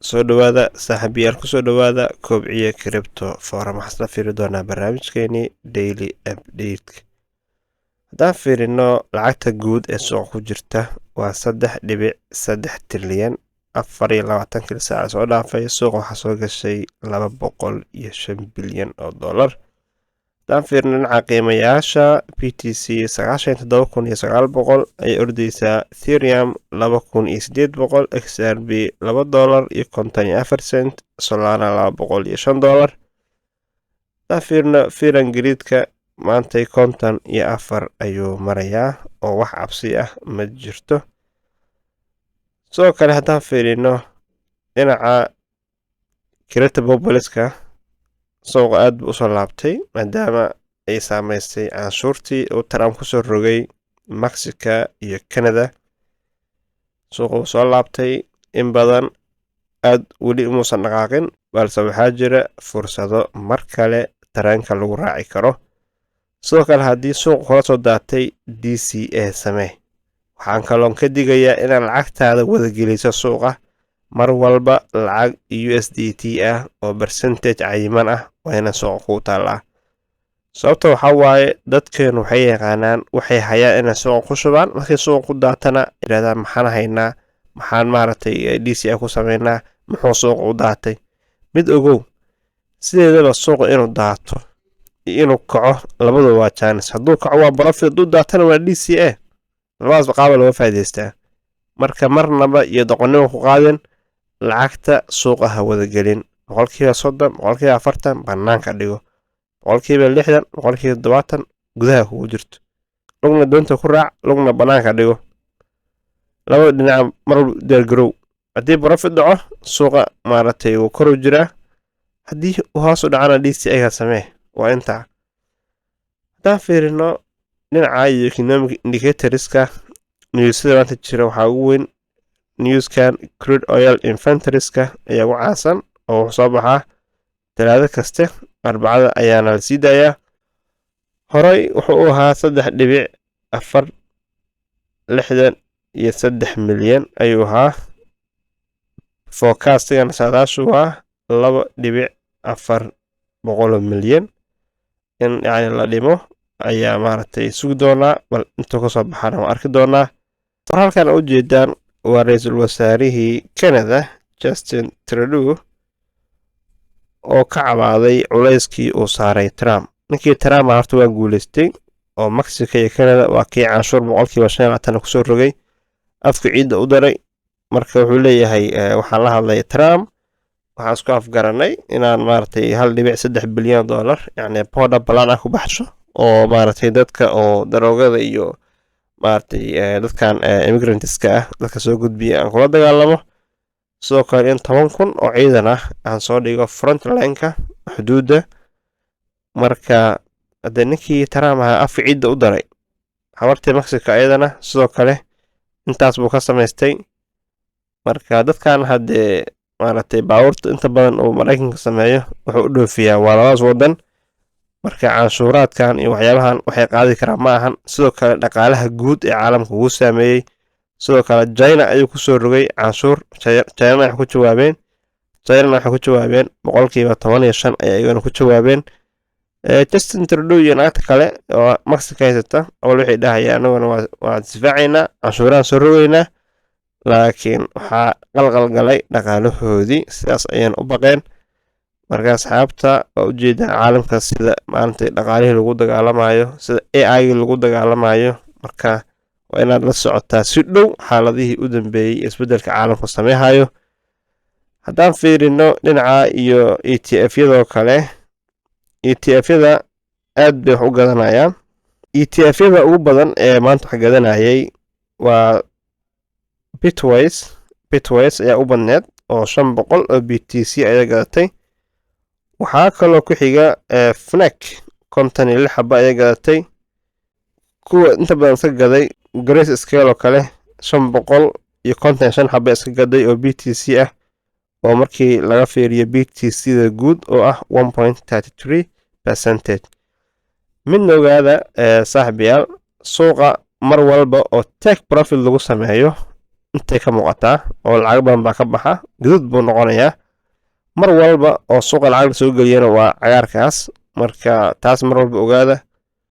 soo dhawaada saaxiibayaal ku soo dhawaada kobciya crypto forum waxaan la fiiri doonaa barnaamijkeeni daily update haddaan fiirino lacagta guud ee suuqa ku jirta waa 3.3 trilyan 24 saac soo dhaafay suuqa waxaa soo gashay 205 bilyan oo dollar haddaan fiirino dhinaca qiimayaasha BTC 97,900 ay ordaysaa Ethereum 2,800 XRP $2.54 Solana $205 haddaan fiirino firan gridka maantay 54 ayuu marayaa oo wax cabsi ah ma jirto sidoo kale haddaan fiirino dhinaca kirita populiska suuqa aad buu usoo laabtay maadaama ay saameystay canshuurtii uu Trump kusoo rogay Mexico iyo Canada suuqa uu soo laabtay in badan aad weli umuusan dhaqaaqin balse waxaa jira fursado mar kale tareenka lagu raaci karo sidoo kale haddii suuqa kula soo daatay DCA samee waxaan kaloon ka digayaa inaad lacagtaada wada geliso suuqa mar walba lacag USDT ah oo percentage cayiman ah waa inay suuqa ku taalaa sababta waxaa waaye dadkeenu waxay yaqaanaan waxay hayaan inay suuqa ku shubaan markay suuqa ku daatana yiraahdaan maxaan haynaa maxaan maaragtay DCA ku sameynaa muxuu suuqa u daatay mid ogow sideedaba suuqa inuu daato iyo inuu kaco labadaba waa chance hadduu kaco waa profit hadduu daatana waa DCA labadaas qaab looga faa'iideystaa marka marnaba iyo doqonnimo ku qaadin lacagta suuqa ha wada gelin 30%, 40% banaanka dhigo 60%, 70% gudaha kugu jirto lugna doonta ku raac lugna banaanka dhigo laba dhinac mar diyaargarow haddii profit dhaco suuqa maaragtay uu kor u jiraa haddii uu hoos u dhacana DCA ka samee waa intaa haddaan fiirino dhinaca iyo economic indicatorska newsada maanta jira waxaa ugu weyn newskan crude oil inventorieska ayaa ugu caansan oo wuxuu soo baxaa talaado kaste arbacada ayaana la sii daayaa horey wuxuu u ahaa 3.463 milyan ayuu ahaa forecastigana saadaashu waa 2.4 milyan in yani la dhimo ayaa maaragtay sugi doonaa bal intuu kasoo baxana waan arki doonaa halkan u jeedaan waa ra-iisul wasaarihii Canada Justin Trudeau oo ka cabaaday culayskii uu saaray Trump ninkii Trump horta waa guuleystay oo Mexico iyo Canada waa kii canshuur 5% kusoo rogay afka ciidda u daray marka wuxuu leeyahay waxaan la hadlay Trump waxaan isku afgaranay inaan maaragtay 1.3 bilyan dollar yani border plan ku baxsho oo maaragtay dadka oo daroogada iyo maaragtay dadkan immigrantska ah dadka soo gudbiya aan kula dagaalamo sidoo kale in 10,000 oo ciidan ah aan soo dhigo front line-ka xuduudda marka hadda ninkii Trump afka ciidda u daray habartii Mexico ayadana sidoo kale intaas buu ka samaystay marka dadkan hadde maaragtay baabuurta inta badan oo Mareykanka sameeyo wuxuu u dhoofiyaa waa labadaas wadan marka canshuuraadkan iyo waxyaabahan waxay qaadi karaan ma ahan sidoo kale dhaqaalaha guud ee caalamka uu saameeyay sidoo kale China ayuu ku soo rogay canshuur China waxay ku jawaabeen 15% ay ayagana ku jawaabeen Justin Trudeau iyo naagta kale oo Mexico haysata oo waxay dhahayaan anaguna waa difaacaynaa canshuuraan soo rogaynaa laakiin waxaa qalqal galay dhaqaalahoodii sidaas ayaan u baqeen marka asxaabta waa u jeedaan caalamka sida maanta dhaqaalihii lagu dagaalamayo sida AI lagu dagaalamayo marka waa inaad la socotaa si dhow xaaladihii u dambeeyay isbedelka caalamka sameehayo haddaan fiirino dhinaca iyo ETF-yada kale ETF-yada aad bay wax u gadanayaan ETF-yada ugu badan ee maanta wax gadanayay waa Bitwise ayaa u badneed oo 500 oo BTC ayaa gadatay waxaa kaloo ku xiga Fnac 56 xaba ayaa gadatay kuwa inta badan iska gaday Grace Scale oo kale 555 xaba iska gaday oo BTC ah oo markii laga fiiriyo BTC-da guud oo ah 1.33% midna ogaada saaxiibayaal suuqa mar walba oo take profit lagu sameeyo intay ka muuqataa oo lacag badan baa ka baxa gaduud buu noqonayaa mar walba oo suuqa lacag soo geliyana waa cagaarkaas marka taas mar walba ogaada